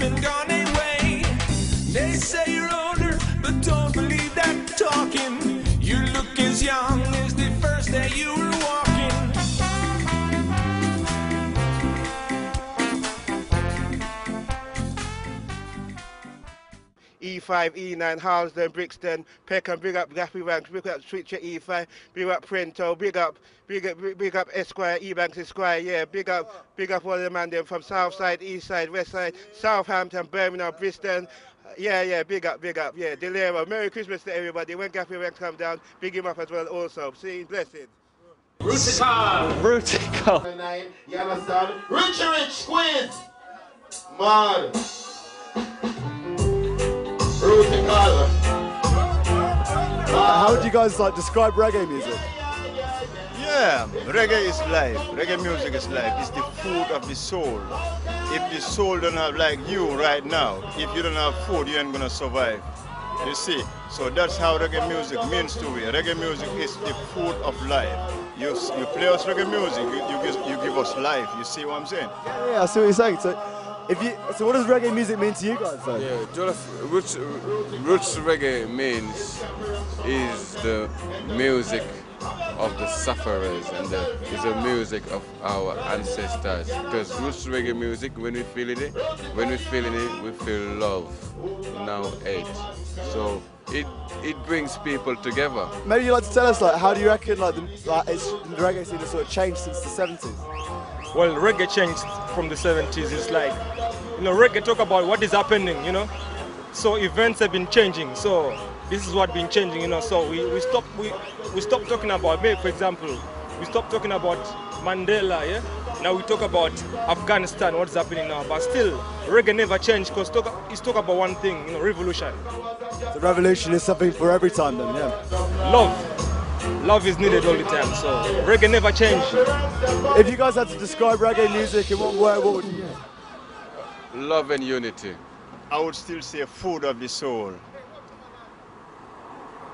been gone away. They say you're older, but don't believe that talking. You look as young as the first day you were walking. E5, E9, Harlesden, Brixton, Peckham, big up Gappy Ranks, big up Switcher E5, big up Prento, big up Esquire, E-Banks Esquire, yeah, big up all the man them from South Side, East Side, West Side, Southampton, Birmingham, Bristol, yeah, big up, yeah, Delero. Merry Christmas to everybody. When Gappy Ranks come down, big him up as well also. See, blessed. ROOTIKAL. You understand? Rich squid. Mad. ROOTIKAL. How would you guys like describe reggae music? Yeah, reggae is life. Reggae music is life. It's the food of the soul. If the soul don't have, like you right now, if you don't have food, you ain't gonna survive. You see? So that's how reggae music means to me. Reggae music is the food of life. You play us reggae music, you give us life. You see what I'm saying? Yeah, I see what you're saying. So what does reggae music mean to you guys though? Yeah, roots reggae means is the music of the sufferers and is the music of our ancestors. Because roots reggae music, when we feel it, we feel love, now hate. So it brings people together. Maybe you'd like to tell us, like, how do you reckon the reggae scene has sort of changed since the 70s? Well, reggae changed from the 70s. It's like, reggae talk about what is happening, So events have been changing. So this is what's been changing, So we stopped talking about, for example, we stopped talking about Mandela, yeah? Now we talk about Afghanistan, what's happening now. But still, reggae never changed because it's talk about one thing, revolution. The revolution is something for every time then, yeah. Love is needed all the time, so reggae never changed. If you guys had to describe reggae music in one word, what would you use? Love and unity. I would still say food of the soul.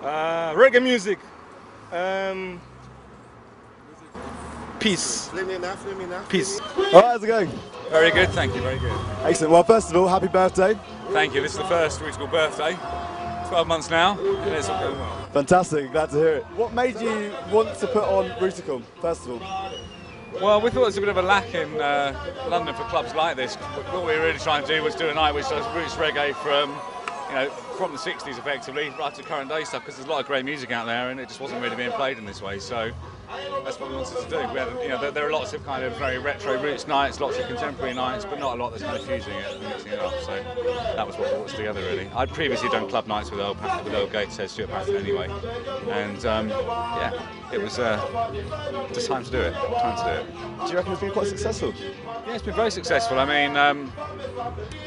Reggae music. Peace. Peace. All right, how's it going? Very good, thank you, very good. Excellent. Well, first of all, happy birthday. Thank you. This is the first ROOTIKAL birthday. 12 months now, and it's all going well. Fantastic, glad to hear it. What made you want to put on ROOTIKAL, first of all? Well, we thought there was a bit of a lack in London for clubs like this. What we were really trying to do was do a night which does roots reggae from the 60s effectively right to current day stuff, because there's a lot of great music out there and it just wasn't really being played in this way. So that's what we wanted to do. We had, there are lots of kind of very retro roots nights, lots of contemporary nights, but not a lot that's kind of fusing it and mixing it up. So that was what brought us together really. I'd previously done club nights with old GATESHEAD, Stuart Patterson anyway, and yeah, it was just time to do it. Do you reckon it's been quite successful? Yeah, it's been very successful. I mean,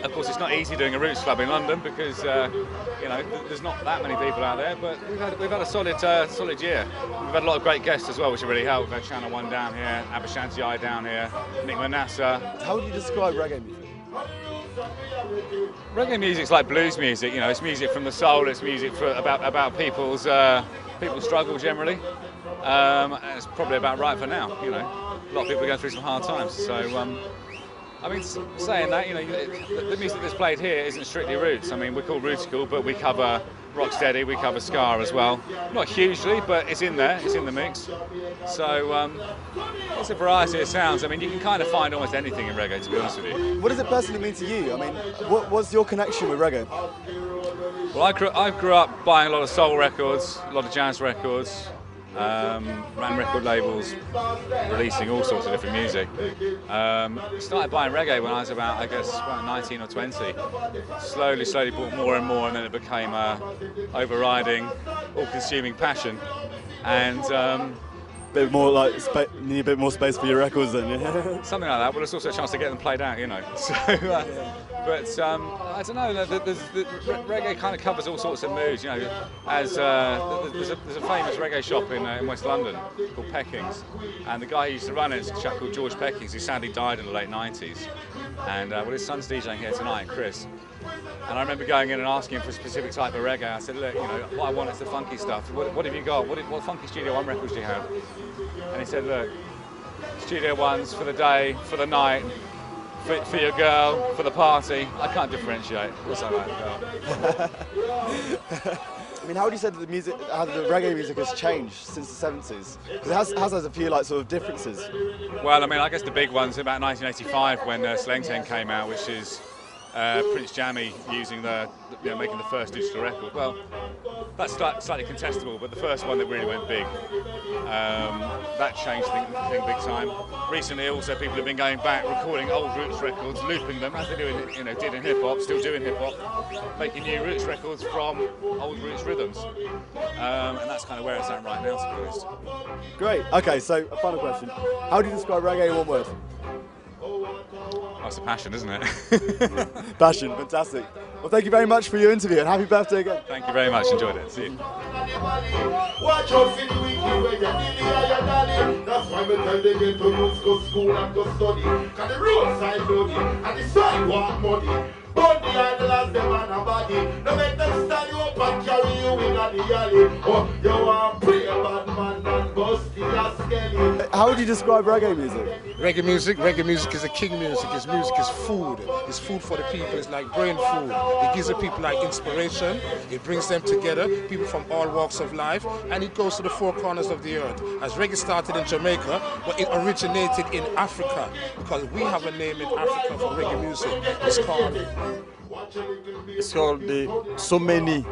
of course, it's not easy doing a roots club in London because there's not that many people out there. But we've had a solid year. We've had a lot of great guests as well, which have really helped. We've had Channel 1 down here, Abashanti down here, Nick Manasseh. How would you describe reggae music? Reggae music's like blues music. It's music from the soul. It's music about people's struggle generally. And it's probably about right for now. A lot of people are going through some hard times. So, I mean, saying that, the music that's played here isn't strictly roots. I mean, we're called ROOTIKAL, but we cover rocksteady, we cover ska as well. Not hugely, but it's in there. It's in the mix. So, it's a variety of sounds. I mean, you can kind of find almost anything in reggae, to be honest with you. What does it personally mean to you? I mean, what's your connection with reggae? Well, I grew up buying a lot of soul records, a lot of jazz records. Ran record labels, releasing all sorts of different music. Started buying reggae when I was about 19 or 20. Slowly bought more and more, and then it became a overriding, all-consuming passion. And bit more like need a bit more space for your records then, yeah? Something like that. Well, it's also a chance to get them played out, So, but I don't know. The reggae kind of covers all sorts of moods, As there's a famous reggae shop in West London called PECKINGS, and the guy who used to run it is a chap called George Peckings, who sadly died in the late 90s. And his son's DJing here tonight, Chris. And I remember going in and asking him for a specific type of reggae. I said, look, what I want is the funky stuff. What have you got? What funky Studio One records do you have? And he said, look, Studio Ones for the day, for the night, for your girl, for the party. I can't differentiate. Of course I like girl. I mean, how would you say that the music, how the reggae music has changed since the 70s? Because it has a few like sort of differences. Well, I mean, I guess the big one's about 1985 when Slang Ten came out, which is Prince Jammy using making the first digital record. Well, that's slightly contestable, but the first one that really went big, that changed the thing big time. Recently, also, people have been going back, recording old Roots records, looping them as they do did in hip hop, still doing hip hop, making new Roots records from old Roots rhythms, and that's kind of where it's at right now, to be honest. Great. Okay, so a final question: how do you describe reggae in one word? That's a passion, isn't it? Passion, fantastic. Well, thank you very much for your interview and happy birthday again. Thank you very much, enjoyed it. See you. Watch out for the wicked where you're nearly or you're darling. That's why we tell them get to use go school and go study. Cause the roadside bloody and the sidewalk muddy. But behind the last them and a body. No make them stand you up and carry you in the alley. Oh, you are pretty bad man and busty as skelly. How would you describe reggae music? Reggae music is a king music. Its music is food. It's food for the people. It's like brain food. It gives the people like inspiration. It brings them together, people from all walks of life, and it goes to the four corners of the earth. As reggae started in Jamaica, but it originated in Africa because we have a name in Africa for reggae music. It's called the so many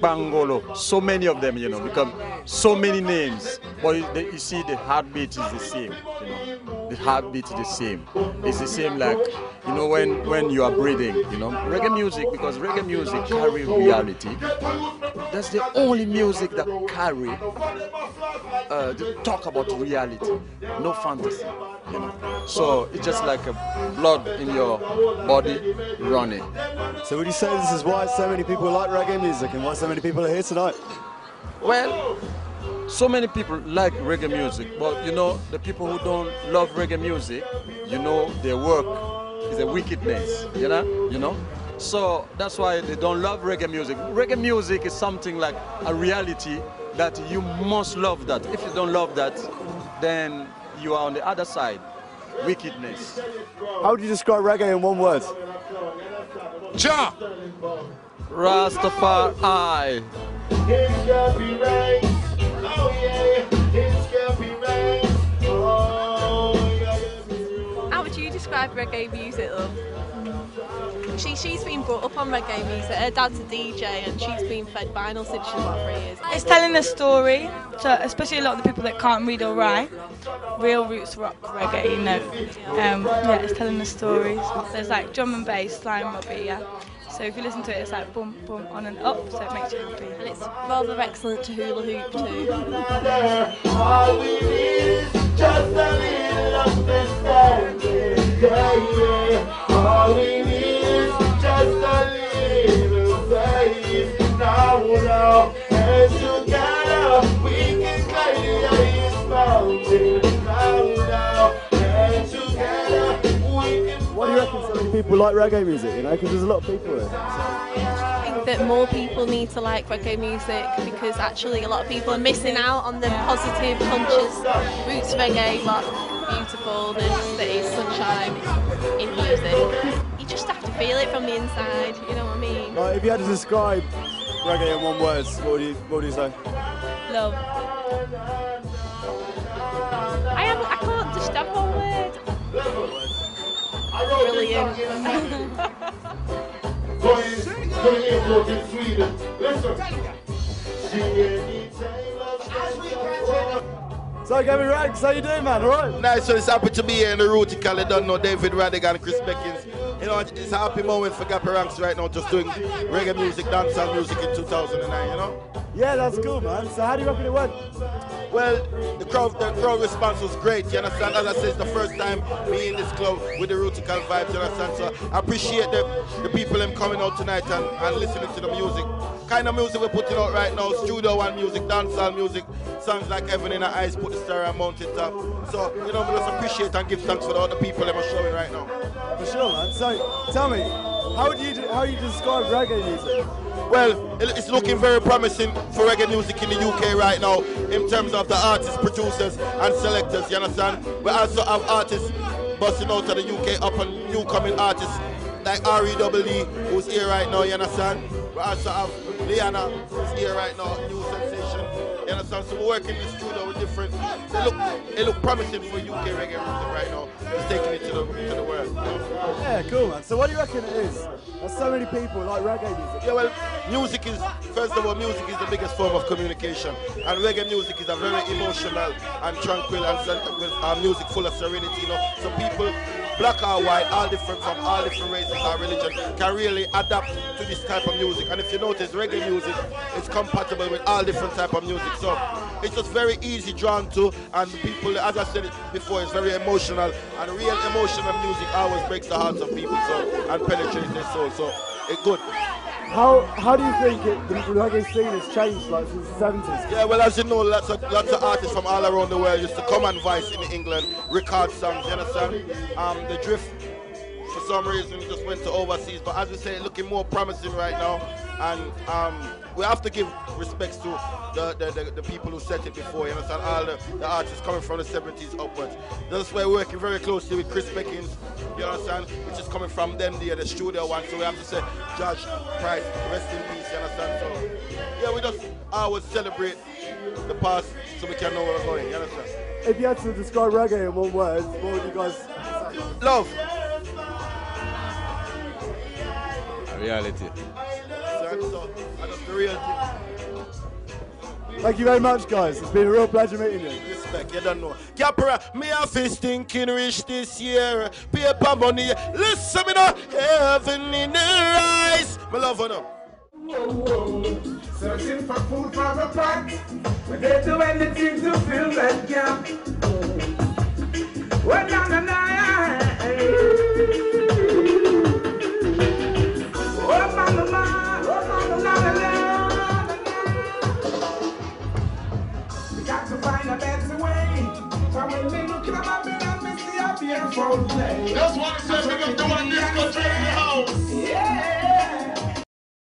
Bangolo, so many of them, become so many names. But you see, the heartbeat is the same. The heartbeat is the same. It's the same like, when you are breathing, reggae music, because reggae music carry reality. That's the only music that carry, talk about reality, no fantasy, So it's just like a blood in your body running. So would you say this is why so many people like reggae music and why so many people are here tonight? Well, so many people like reggae music, but the people who don't love reggae music, their work is a wickedness, So that's why they don't love reggae music. Reggae music is something like a reality that you must love that. If you don't love that, then you are on the other side, wickedness. How would you describe reggae in one word? Ja! Rastafari. How would you describe reggae music, though? She's been brought up on reggae music. Her dad's a DJ and she's been fed vinyl since she was about 3 years. It's telling a story, so especially a lot of the people that can't read or write. Real roots rock reggae, yeah, it's telling a story. There's like drum and bass, slime Robbie, yeah. So if you listen to it, it's like boom, boom, on and up, so it makes you happy. And it's rather excellent to hula hoop too. All we need is just a little understanding. All we need is just a little faith. Now, and together we can climb this mountain. Now, and together we can. Why do you reckon so many people like reggae music, because there's a lot of people here. I think that more people need to like reggae music because actually a lot of people are missing out on the positive, conscious roots reggae, like beautifulness that is sunshine in music. You just have to feel it from the inside, you know what I mean? If you had to describe reggae in one word, what would you say? Love. I can't just have one word. Brilliant. So, Gabby Rags, how you doing, man? All right? Nice, so it's happy to be here in the ROOTIKAL. You don't know David RODIGAN and Chris PECKINGS. It's a happy moment for Gappy Ranks right now, just doing reggae music, dancehall music in 2009, Yeah, that's cool, man. So how do you reckon it went? Well, the crowd response was great, you understand? As I said, it's the first time me in this club with the ROOTIKAL vibes, you understand? So I appreciate the people them coming out tonight and listening to the music. Kind of music we're putting out right now, Studio One music, dancehall music, songs like Heaven in the Eyes, Put the Star on Mountain Top. So, we just appreciate and give thanks for all the people that are showing right now. For sure, man. So, tell me, how do you describe reggae music? Well, it's looking very promising for reggae music in the UK right now in terms of the artists, producers and selectors, you understand? We also have artists busting out of the UK up and new coming artists like REDD, who's here right now, you understand? We also have Liana, who's here right now, new sensation, you understand? So we're working in the studio with different, they look promising for UK reggae music right now. It's taking it to the world. Yeah, cool, man. So what do you reckon it is? There's so many people like reggae music. Yeah, well, music is, first of all, music is the biggest form of communication. And reggae music is a very emotional and tranquil and music full of serenity, you know. So people, black or white, all different from all different races or religion, can really adapt to this type of music. And if you notice, reggae music is compatible with all different type of music. So it's just very easy drawn to, and people, as I said it before, it's very emotional, and real emotional music always breaks the hearts of people, so, and penetrates their soul. So it's good. How do you think the reggae scene has changed like since the 70s? Yeah, well, as you know, lots of artists from all around the world used to come and Vice in England, record songs, you understand? The drift, for some reason, just went to overseas, but as we say, looking more promising right now, and we have to give respects to the people who set it before, you understand? All the artists coming from the 70s upwards. That's why we're working very closely with Chris Peckings, you understand? Which is coming from them there, the studio one, so we have to say, Judge Price, rest in peace, you understand? So, yeah, we just always celebrate the past so we can know where we're going, you understand? If you had to describe reggae in one word, what would you guys say? Love. Reality. So, that's the real thing. Thank you very much, guys. It's been a real pleasure meeting you. Respect, you don't know. Capra, me a fist thinking rich this year. Paper money, listen me now. Heaven in the eyes. My love her now. Searching for food for the pot. We they do anything to fill that gap. Well, na na na. Oh, mama, we got to find a better way. So when we look at my and we see a beautiful place. That's why I said we can do on this country in the house. Yeah.